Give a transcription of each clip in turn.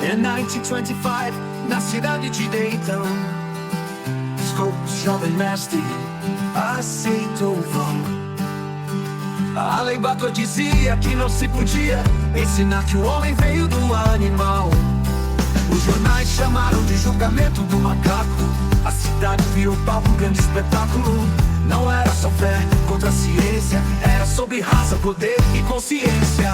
In 1925, na cidade de Dayton, Scott, jovem mestre, aceitou o vão. A lei Bator dizia que não se podia ensinar que o homem veio do animal. Os jornais chamaram de julgamento do macaco. A cidade virou palco, um grande espetáculo. Não era só fé contra a ciência, era sobre raça, poder e consciência.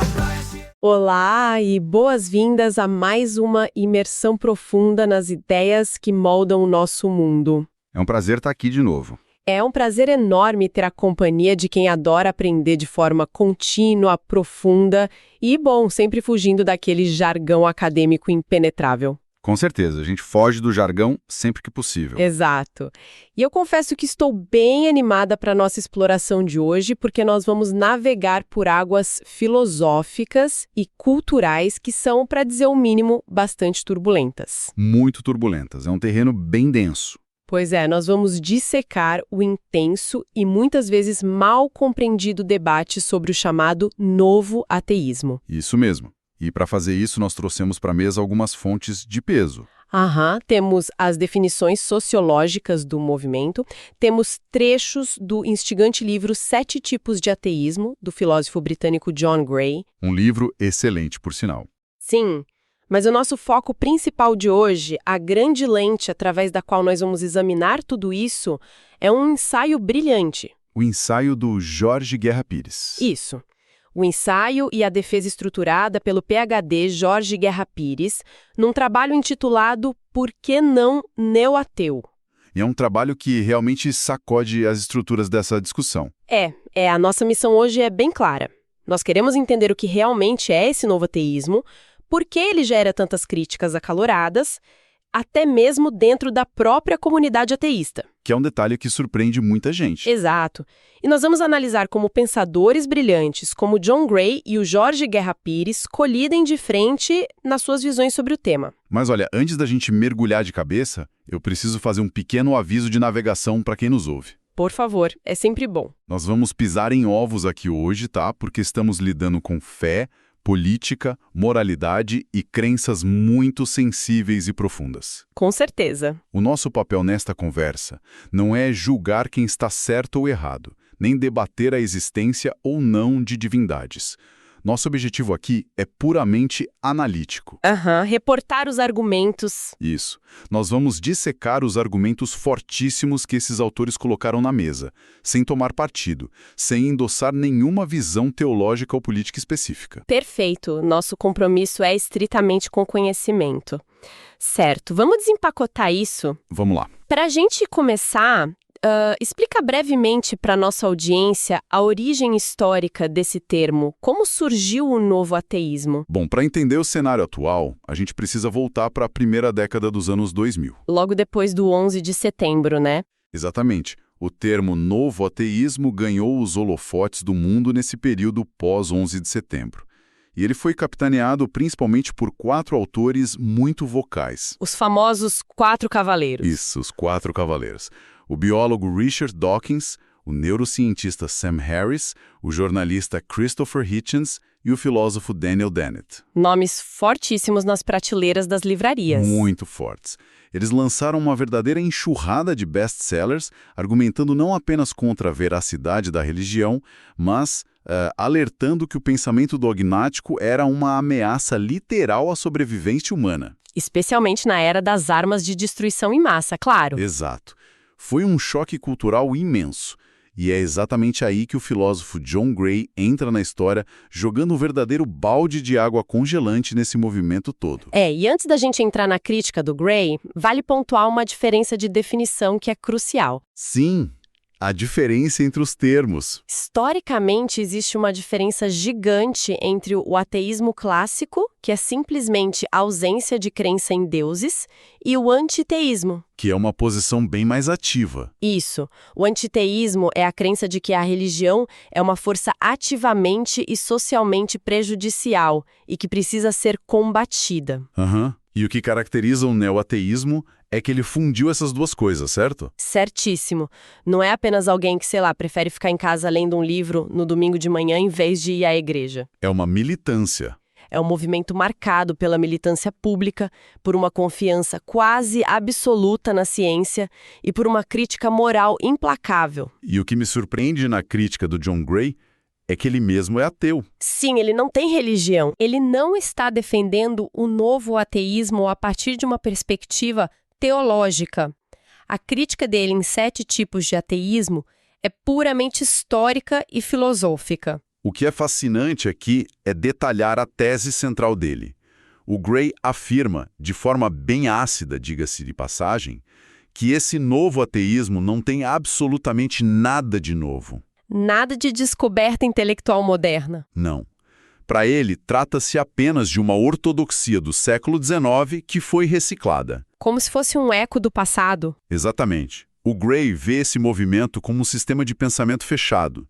Olá e boas-vindas a mais uma imersão profunda nas ideias que moldam o nosso mundo. É um prazer estar aqui de novo. É um prazer enorme ter a companhia de quem adora aprender de forma contínua, profunda e, bom, sempre fugindo daquele jargão acadêmico impenetrável. Com certeza, a gente foge do jargão sempre que possível. Exato. E eu confesso que estou bem animada para a nossa exploração de hoje, porque nós vamos navegar por águas filosóficas e culturais que são, para dizer o mínimo, bastante turbulentas. Muito turbulentas, é um terreno bem denso. Pois é, nós vamos dissecar o intenso e muitas vezes mal compreendido debate sobre o chamado novo ateísmo. Isso mesmo. E para fazer isso, nós trouxemos para a mesa algumas fontes de peso. Temos as definições sociológicas do movimento, temos trechos do instigante livro 7 Tipos de Ateísmo, do filósofo britânico John Gray. Um livro excelente, por sinal. Sim, mas o nosso foco principal de hoje, a grande lente através da qual nós vamos examinar tudo isso, é um ensaio brilhante. O ensaio do Jorge Guerra Pires. Isso. O ensaio e a defesa estruturada pelo PhD Jorge Guerra Pires, num trabalho intitulado Por que não neo-ateu? E é um trabalho que realmente sacode as estruturas dessa discussão. A nossa missão hoje é bem clara. Nós queremos entender o que realmente é esse novo ateísmo, por que ele gera tantas críticas acaloradas, até mesmo dentro da própria comunidade ateísta. Que é um detalhe que surpreende muita gente. Exato. E nós vamos analisar como pensadores brilhantes como John Gray e o Jorge Guerra Pires colidem de frente nas suas visões sobre o tema. Mas olha, antes da gente mergulhar de cabeça, eu preciso fazer um pequeno aviso de navegação para quem nos ouve. Por favor, é sempre bom. Nós vamos pisar em ovos aqui hoje, tá? Porque estamos lidando com fé, política, moralidade e crenças muito sensíveis e profundas. Com certeza. O nosso papel nesta conversa não é julgar quem está certo ou errado, nem debater a existência ou não de divindades. Nosso objetivo aqui é puramente analítico. Reportar os argumentos. Isso. Nós vamos dissecar os argumentos fortíssimos que esses autores colocaram na mesa, sem tomar partido, sem endossar nenhuma visão teológica ou política específica. Perfeito. Nosso compromisso é estritamente com conhecimento. Certo. Vamos desempacotar isso? Vamos lá. Para a gente começar, explica brevemente para a nossa audiência a origem histórica desse termo. Como surgiu o novo ateísmo? Bom, para entender o cenário atual, a gente precisa voltar para a primeira década dos anos 2000. Logo depois do 11 de setembro, né? Exatamente. O termo novo ateísmo ganhou os holofotes do mundo nesse período pós-11 de setembro. E ele foi capitaneado principalmente por 4 autores muito vocais. Os famosos 4 cavaleiros. Isso, os 4 cavaleiros. O biólogo Richard Dawkins, o neurocientista Sam Harris, o jornalista Christopher Hitchens e o filósofo Daniel Dennett. Nomes fortíssimos nas prateleiras das livrarias. Muito fortes. Eles lançaram uma verdadeira enxurrada de best-sellers, argumentando não apenas contra a veracidade da religião, mas alertando que o pensamento dogmático era uma ameaça literal à sobrevivência humana. Especialmente na era das armas de destruição em massa, claro. Exato. Foi um choque cultural imenso. E é exatamente aí que o filósofo John Gray entra na história, jogando um verdadeiro balde de água congelante nesse movimento todo. E antes da gente entrar na crítica do Gray, vale pontuar uma diferença de definição que é crucial. Sim, a diferença entre os termos. Historicamente, existe uma diferença gigante entre o ateísmo clássico, que é simplesmente a ausência de crença em deuses, e o antiteísmo. Que é uma posição bem mais ativa. Isso. O antiteísmo é a crença de que a religião é uma força ativamente e socialmente prejudicial e que precisa ser combatida. E o que caracteriza o neoateísmo é que ele fundiu essas duas coisas, certo? Certíssimo. Não é apenas alguém que, prefere ficar em casa lendo um livro no domingo de manhã em vez de ir à igreja. É uma militância. É um movimento marcado pela militância pública, por uma confiança quase absoluta na ciência e por uma crítica moral implacável. E o que me surpreende na crítica do John Gray é que ele mesmo é ateu. Sim, ele não tem religião. Ele não está defendendo o novo ateísmo a partir de uma perspectiva teológica. A crítica dele em 7 tipos de ateísmo é puramente histórica e filosófica. O que é fascinante aqui é detalhar a tese central dele. O Gray afirma, de forma bem ácida, diga-se de passagem, que esse novo ateísmo não tem absolutamente nada de novo. Nada de descoberta intelectual moderna. Não. Para ele, trata-se apenas de uma ortodoxia do século XIX que foi reciclada. Como se fosse um eco do passado. Exatamente. O Gray vê esse movimento como um sistema de pensamento fechado.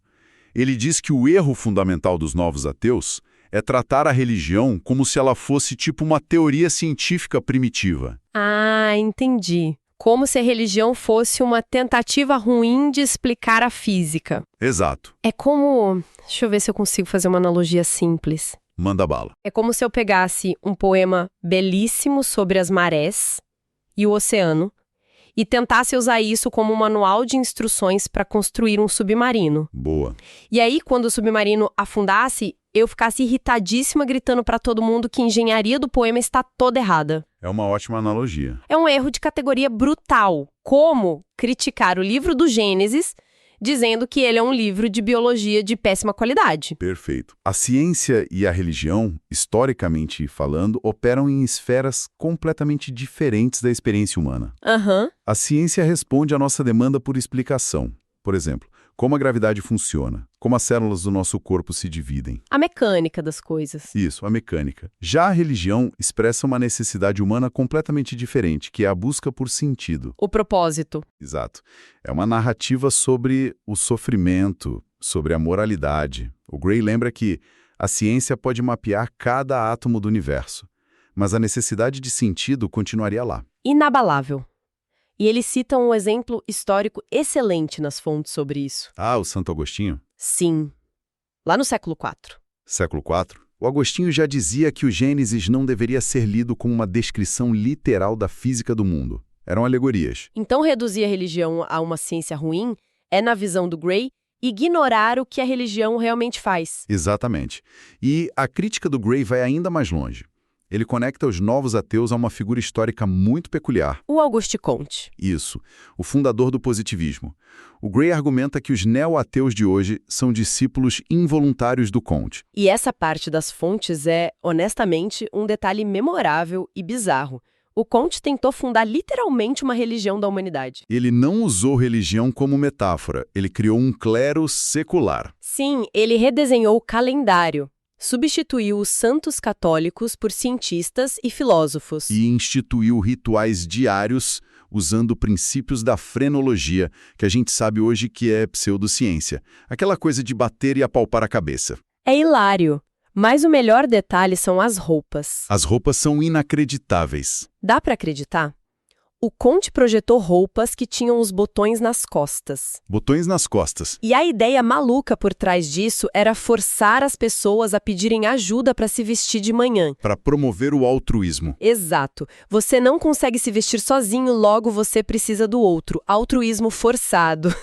Ele diz que o erro fundamental dos novos ateus é tratar a religião como se ela fosse tipo uma teoria científica primitiva. Ah, entendi. Como se a religião fosse uma tentativa ruim de explicar a física. Exato. É como... Deixa eu ver se eu consigo fazer uma analogia simples. Manda bala. É como se eu pegasse um poema belíssimo sobre as marés e o oceano e tentasse usar isso como um manual de instruções para construir um submarino. Boa. E aí, quando o submarino afundasse, eu ficasse irritadíssima gritando para todo mundo que a engenharia do poema está toda errada. É uma ótima analogia. É um erro de categoria brutal. Como criticar o livro do Gênesis dizendo que ele é um livro de biologia de péssima qualidade. Perfeito. A ciência e a religião, historicamente falando, operam em esferas completamente diferentes da experiência humana. A ciência responde à nossa demanda por explicação. Por exemplo, como a gravidade funciona, como as células do nosso corpo se dividem. A mecânica das coisas. Isso, a mecânica. Já a religião expressa uma necessidade humana completamente diferente, que é a busca por sentido. O propósito. Exato. É uma narrativa sobre o sofrimento, sobre a moralidade. O Gray lembra que a ciência pode mapear cada átomo do universo, mas a necessidade de sentido continuaria lá. Inabalável. E ele cita um exemplo histórico excelente nas fontes sobre isso. Ah, o Santo Agostinho? Sim. Lá no século IV. Século IV? O Agostinho já dizia que o Gênesis não deveria ser lido como uma descrição literal da física do mundo. Eram alegorias. Então, reduzir a religião a uma ciência ruim é, na visão do Gray, ignorar o que a religião realmente faz. Exatamente. E a crítica do Gray vai ainda mais longe. Ele conecta os novos ateus a uma figura histórica muito peculiar. O Auguste Comte. Isso, o fundador do positivismo. O Gray argumenta que os neo-ateus de hoje são discípulos involuntários do Comte. E essa parte das fontes é, honestamente, um detalhe memorável e bizarro. O Comte tentou fundar literalmente uma religião da humanidade. Ele não usou religião como metáfora, ele criou um clero secular. Sim, ele redesenhou o calendário. Substituiu os santos católicos por cientistas e filósofos. E instituiu rituais diários usando princípios da frenologia, que a gente sabe hoje que é pseudociência. Aquela coisa de bater e apalpar a cabeça. É hilário. Mas o melhor detalhe são as roupas. As roupas são inacreditáveis. Dá para acreditar? O Comte projetou roupas que tinham os botões nas costas. Botões nas costas. E a ideia maluca por trás disso era forçar as pessoas a pedirem ajuda para se vestir de manhã. Para promover o altruísmo. Exato. Você não consegue se vestir sozinho, logo você precisa do outro. Altruísmo forçado.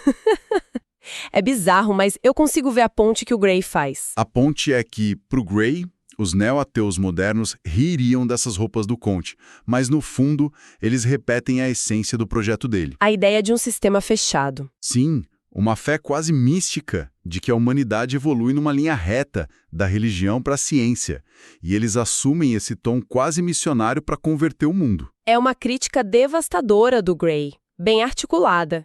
É bizarro, mas eu consigo ver a ponte que o Gray faz. A ponte é que, para o Gray, os neo-ateus modernos ririam dessas roupas do Comte, mas no fundo, eles repetem a essência do projeto dele. A ideia de um sistema fechado. Sim, uma fé quase mística de que a humanidade evolui numa linha reta da religião para a ciência, e eles assumem esse tom quase missionário para converter o mundo. É uma crítica devastadora do Gray, bem articulada.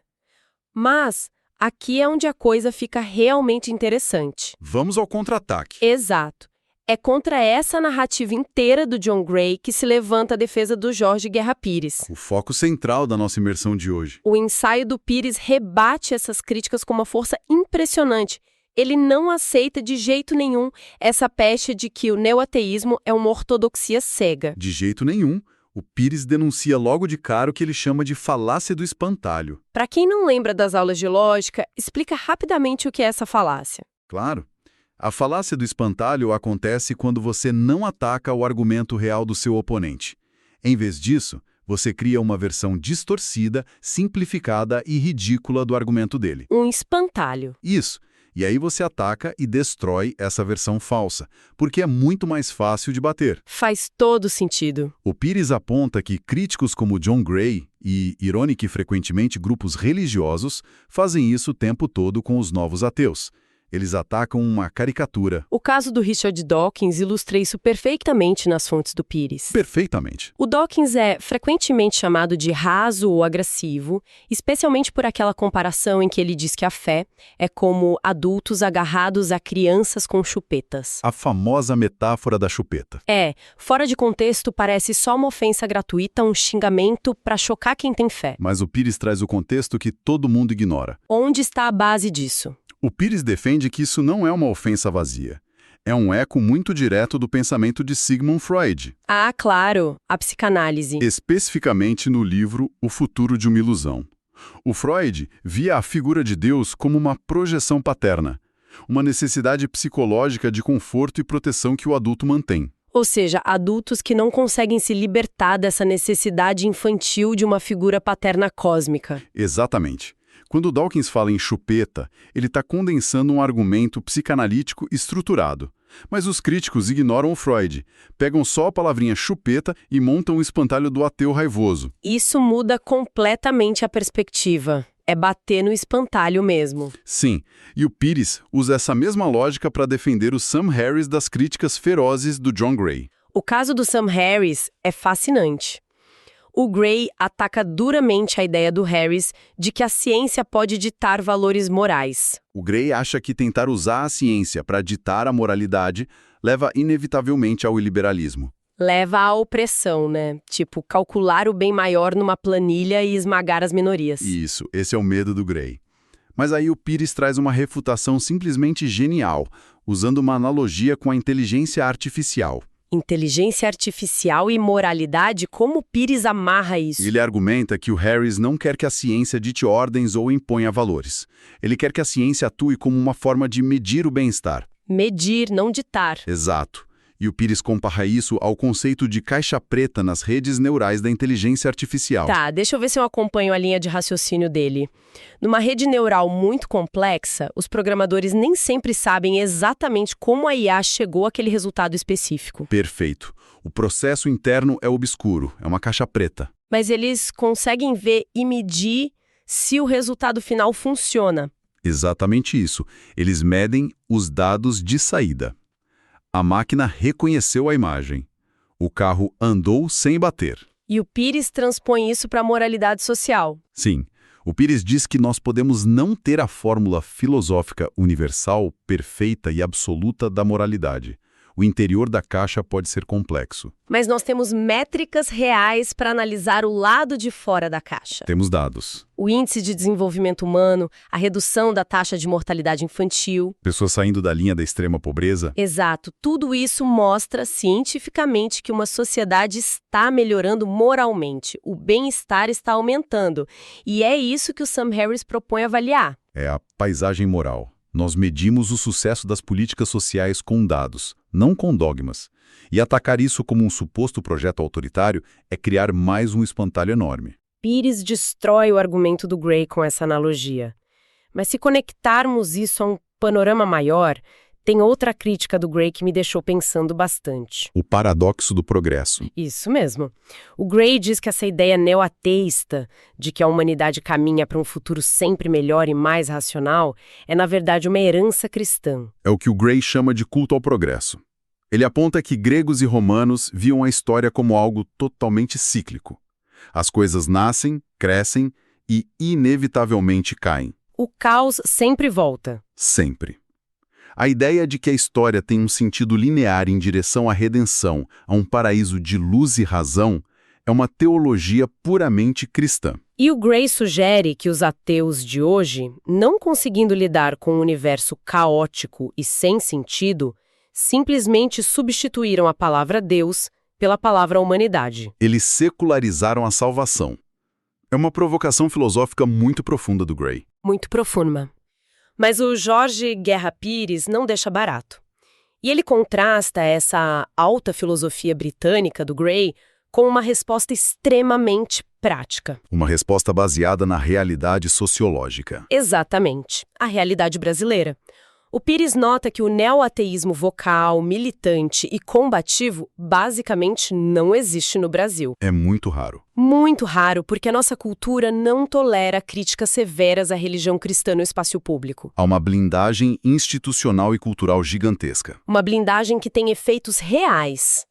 Mas aqui é onde a coisa fica realmente interessante. Vamos ao contra-ataque. Exato. É contra essa narrativa inteira do John Gray que se levanta a defesa do Jorge Guerra Pires. O foco central da nossa imersão de hoje. O ensaio do Pires rebate essas críticas com uma força impressionante. Ele não aceita de jeito nenhum essa pecha de que o neoateísmo é uma ortodoxia cega. De jeito nenhum. O Pires denuncia logo de cara o que ele chama de falácia do espantalho. Para quem não lembra das aulas de lógica, explica rapidamente o que é essa falácia. Claro. A falácia do espantalho acontece quando você não ataca o argumento real do seu oponente. Em vez disso, você cria uma versão distorcida, simplificada e ridícula do argumento dele. Um espantalho. Isso. E aí você ataca e destrói essa versão falsa, porque é muito mais fácil de bater. Faz todo sentido. O Pires aponta que críticos como John Gray e, irônico e frequentemente, grupos religiosos fazem isso o tempo todo com os novos ateus. Eles atacam uma caricatura. O caso do Richard Dawkins ilustra isso perfeitamente nas fontes do Pires. Perfeitamente. O Dawkins é frequentemente chamado de raso ou agressivo, especialmente por aquela comparação em que ele diz que a fé é como adultos agarrados a crianças com chupetas. A famosa metáfora da chupeta. Fora de contexto, parece só uma ofensa gratuita, um xingamento para chocar quem tem fé. Mas o Pires traz o contexto que todo mundo ignora. Onde está a base disso? O Pires defende que isso não é uma ofensa vazia. É um eco muito direto do pensamento de Sigmund Freud. Ah, claro, a psicanálise. Especificamente no livro O Futuro de uma Ilusão. O Freud via a figura de Deus como uma projeção paterna, uma necessidade psicológica de conforto e proteção que o adulto mantém. Ou seja, adultos que não conseguem se libertar dessa necessidade infantil de uma figura paterna cósmica. Exatamente. Quando Dawkins fala em chupeta, ele está condensando um argumento psicanalítico estruturado. Mas os críticos ignoram o Freud, pegam só a palavrinha chupeta e montam o espantalho do ateu raivoso. Isso muda completamente a perspectiva. É bater no espantalho mesmo. Sim, e o Pires usa essa mesma lógica para defender o Sam Harris das críticas ferozes do John Gray. O caso do Sam Harris é fascinante. O Gray ataca duramente a ideia do Harris de que a ciência pode ditar valores morais. O Gray acha que tentar usar a ciência para ditar a moralidade leva inevitavelmente ao iliberalismo. Leva à opressão, né? Tipo, calcular o bem maior numa planilha e esmagar as minorias. Isso, esse é o medo do Gray. Mas aí o Pires traz uma refutação simplesmente genial, usando uma analogia com a inteligência artificial. Inteligência artificial e moralidade, como o Pires amarra isso? Ele argumenta que o Harris não quer que a ciência dite ordens ou imponha valores. Ele quer que a ciência atue como uma forma de medir o bem-estar. Medir, não ditar. Exato. E o Pires compara isso ao conceito de caixa preta nas redes neurais da inteligência artificial. Tá, deixa eu ver se eu acompanho a linha de raciocínio dele. Numa rede neural muito complexa, os programadores nem sempre sabem exatamente como a IA chegou àquele resultado específico. Perfeito. O processo interno é obscuro, é uma caixa preta. Mas eles conseguem ver e medir se o resultado final funciona. Exatamente isso. Eles medem os dados de saída. A máquina reconheceu a imagem. O carro andou sem bater. E o Pires transpõe isso para a moralidade social. Sim. O Pires diz que nós podemos não ter a fórmula filosófica universal, perfeita e absoluta da moralidade. O interior da caixa pode ser complexo. Mas nós temos métricas reais para analisar o lado de fora da caixa. Temos dados. O índice de desenvolvimento humano, a redução da taxa de mortalidade infantil. Pessoas saindo da linha da extrema pobreza. Exato. Tudo isso mostra cientificamente que uma sociedade está melhorando moralmente. O bem-estar está aumentando. E é isso que o Sam Harris propõe avaliar. É a paisagem moral. Nós medimos o sucesso das políticas sociais com dados, não com dogmas. E atacar isso como um suposto projeto autoritário é criar mais um espantalho enorme. Pires destrói o argumento do Gray com essa analogia. Mas se conectarmos isso a um panorama maior, tem outra crítica do Gray que me deixou pensando bastante. O paradoxo do progresso. Isso mesmo. O Gray diz que essa ideia neoateísta de que a humanidade caminha para um futuro sempre melhor e mais racional é, na verdade, uma herança cristã. É o que o Gray chama de culto ao progresso. Ele aponta que gregos e romanos viam a história como algo totalmente cíclico. As coisas nascem, crescem e, inevitavelmente, caem. O caos sempre volta. Sempre. A ideia de que a história tem um sentido linear em direção à redenção, a um paraíso de luz e razão, é uma teologia puramente cristã. E o Gray sugere que os ateus de hoje, não conseguindo lidar com um universo caótico e sem sentido, simplesmente substituíram a palavra Deus pela palavra humanidade. Eles secularizaram a salvação. É uma provocação filosófica muito profunda do Gray. Muito profunda. Mas o Jorge Guerra Pires não deixa barato. E ele contrasta essa alta filosofia britânica do Gray com uma resposta extremamente prática. Uma resposta baseada na realidade sociológica. Exatamente, a realidade brasileira. O Pires nota que o neo-ateísmo vocal, militante e combativo basicamente não existe no Brasil. É muito raro. Muito raro, porque a nossa cultura não tolera críticas severas à religião cristã no espaço público. Há uma blindagem institucional e cultural gigantesca. Uma blindagem que tem efeitos reais.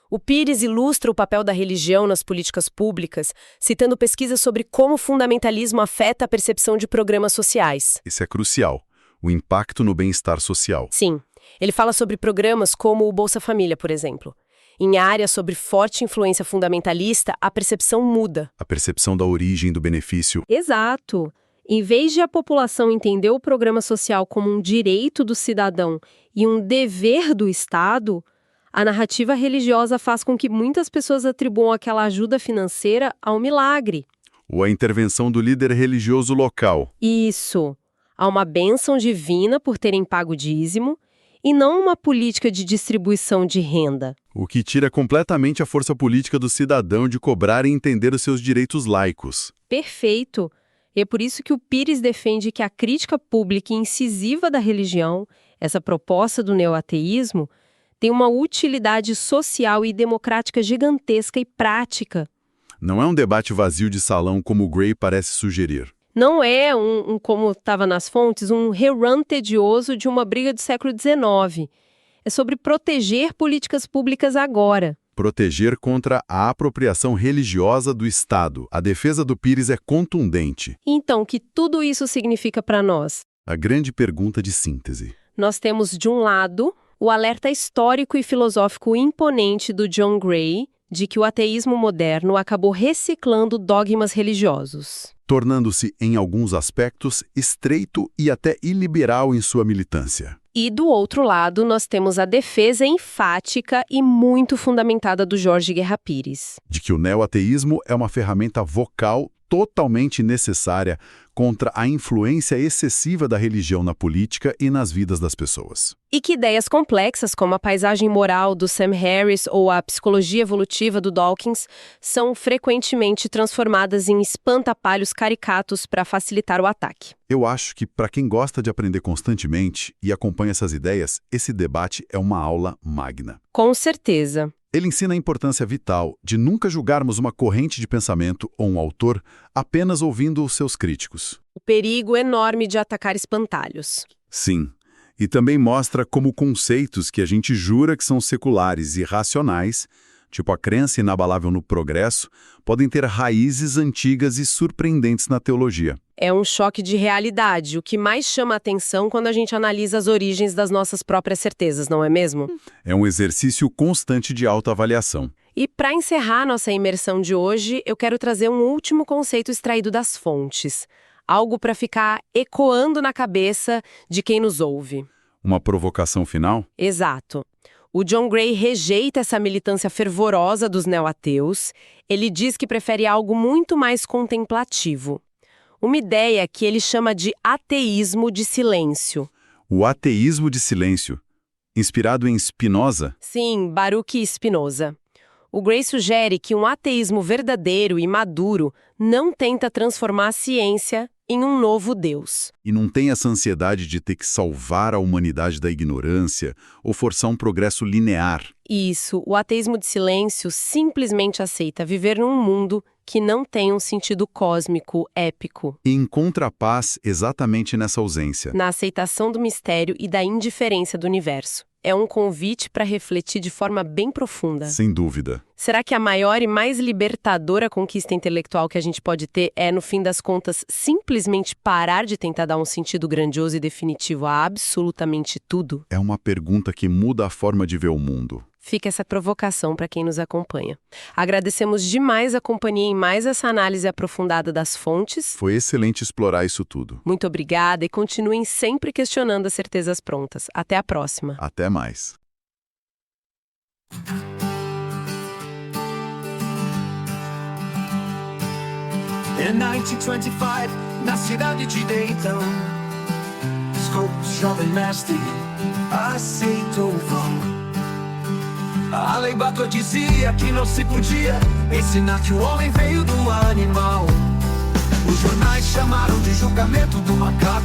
O Pires ilustra o papel da religião nas políticas públicas, citando pesquisas sobre como o fundamentalismo afeta a percepção de programas sociais. Isso é crucial. O impacto no bem-estar social. Sim, ele fala sobre programas como o Bolsa Família, por exemplo. Em áreas sobre forte influência fundamentalista, a percepção muda. A percepção da origem do benefício. Exato. Em vez de a população entender o programa social como um direito do cidadão e um dever do Estado, a narrativa religiosa faz com que muitas pessoas atribuam aquela ajuda financeira a um milagre. Ou a intervenção do líder religioso local. Isso. Há uma bênção divina por terem pago dízimo e não uma política de distribuição de renda. O que tira completamente a força política do cidadão de cobrar e entender os seus direitos laicos. Perfeito. E é por isso que o Pires defende que a crítica pública e incisiva da religião, essa proposta do neoateísmo, tem uma utilidade social e democrática gigantesca e prática. Não é um debate vazio de salão como o Gray parece sugerir. Não é como estava nas fontes, um rerun tedioso de uma briga do século XIX. É sobre proteger políticas públicas agora. Proteger contra a apropriação religiosa do Estado. A defesa do Pires é contundente. Então, o que tudo isso significa para nós? A grande pergunta de síntese. Nós temos, de um lado, o alerta histórico e filosófico imponente do John Gray de que o ateísmo moderno acabou reciclando dogmas religiosos. Tornando-se, em alguns aspectos, estreito e até iliberal em sua militância. E, do outro lado, nós temos a defesa enfática e muito fundamentada do Jorge Guerra Pires. De que o neoateísmo é uma ferramenta vocal totalmente necessária contra a influência excessiva da religião na política e nas vidas das pessoas. E que ideias complexas, como a paisagem moral do Sam Harris ou a psicologia evolutiva do Dawkins, são frequentemente transformadas em espantapalhos caricatos para facilitar o ataque. Eu acho que, para quem gosta de aprender constantemente e acompanha essas ideias, esse debate é uma aula magna. Com certeza. Ele ensina a importância vital de nunca julgarmos uma corrente de pensamento ou um autor apenas ouvindo os seus críticos. O perigo enorme de atacar espantalhos. Sim. E também mostra como conceitos que a gente jura que são seculares e racionais, tipo a crença inabalável no progresso, podem ter raízes antigas e surpreendentes na teologia. É um choque de realidade, o que mais chama a atenção quando a gente analisa as origens das nossas próprias certezas, não é mesmo? É um exercício constante de autoavaliação. E para encerrar nossa imersão de hoje, eu quero trazer um último conceito extraído das fontes. Algo para ficar ecoando na cabeça de quem nos ouve. Uma provocação final? Exato. O John Gray rejeita essa militância fervorosa dos neoateus. Ele diz que prefere algo muito mais contemplativo. Uma ideia que ele chama de ateísmo de silêncio. O ateísmo de silêncio, inspirado em Spinoza? Sim, Baruch Spinoza. O Gray sugere que um ateísmo verdadeiro e maduro não tenta transformar a ciência em um novo Deus. E não tem essa ansiedade de ter que salvar a humanidade da ignorância ou forçar um progresso linear. Isso, o ateísmo de silêncio simplesmente aceita viver num mundo que não tem um sentido cósmico, épico. E encontra a paz exatamente nessa ausência. Na aceitação do mistério e da indiferença do universo. É um convite para refletir de forma bem profunda. Sem dúvida. Será que a maior e mais libertadora conquista intelectual que a gente pode ter é, no fim das contas, simplesmente parar de tentar dar um sentido grandioso e definitivo a absolutamente tudo? É uma pergunta que muda a forma de ver o mundo. Fica essa provocação para quem nos acompanha. Agradecemos demais a companhia em mais essa análise aprofundada das fontes. Foi excelente explorar isso tudo. Muito obrigada e continuem sempre questionando as certezas prontas. Até a próxima. Até mais. Em 1925, na cidade de Dayton, Scopes, jovem mestre, aceitou o vão. A lei Bator dizia que não se podia ensinar que o homem veio do animal. Os jornais chamaram de julgamento do macaco.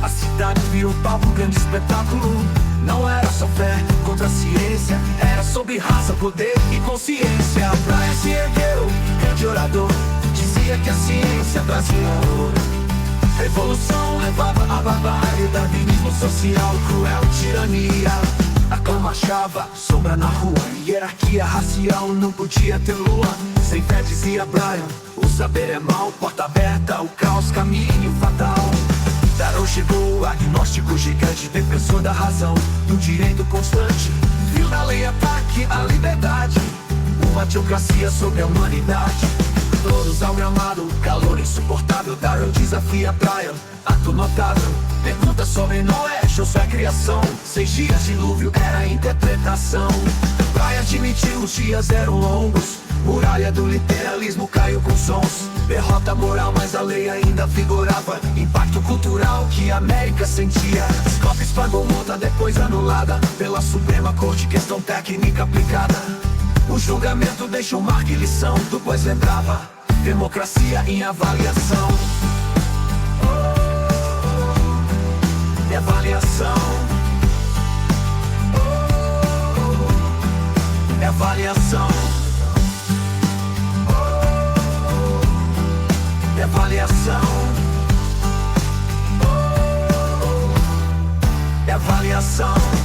A cidade virou palco, um grande espetáculo. Não era só fé contra a ciência, era sobre raça, poder e consciência. A praia se ergueu, grande orador, dizia que a ciência trazia ouro. Revolução levava a barbárie, darwinismo social, cruel tirania. A clã marchava, sombra na rua, hierarquia racial, não podia ter lua. Sem fé, dizia Brian, o saber é mal, porta aberta, o caos, caminho fatal. Darrow chegou, agnóstico gigante, defensor da razão, do direito constante. Viu na lei ataque à liberdade, uma teocracia sobre a humanidade. Todos ao gramado, calor insuportável. Darrow desafia Brian, ato notável. Pergunta sobre Noé, show sua criação. 6 dias de dilúvio era a interpretação. Brian admitiu, os dias eram longos. Muralha do literalismo caiu com sons. Derrota moral, mas a lei ainda vigorava. Impacto cultural que a América sentia. Scopes pagou multa, depois anulada pela Suprema Corte, questão técnica aplicada. O julgamento deixou marca e lição, depois lembrava, democracia em avaliação. E avaliação. E avaliação. E avaliação. E avaliação.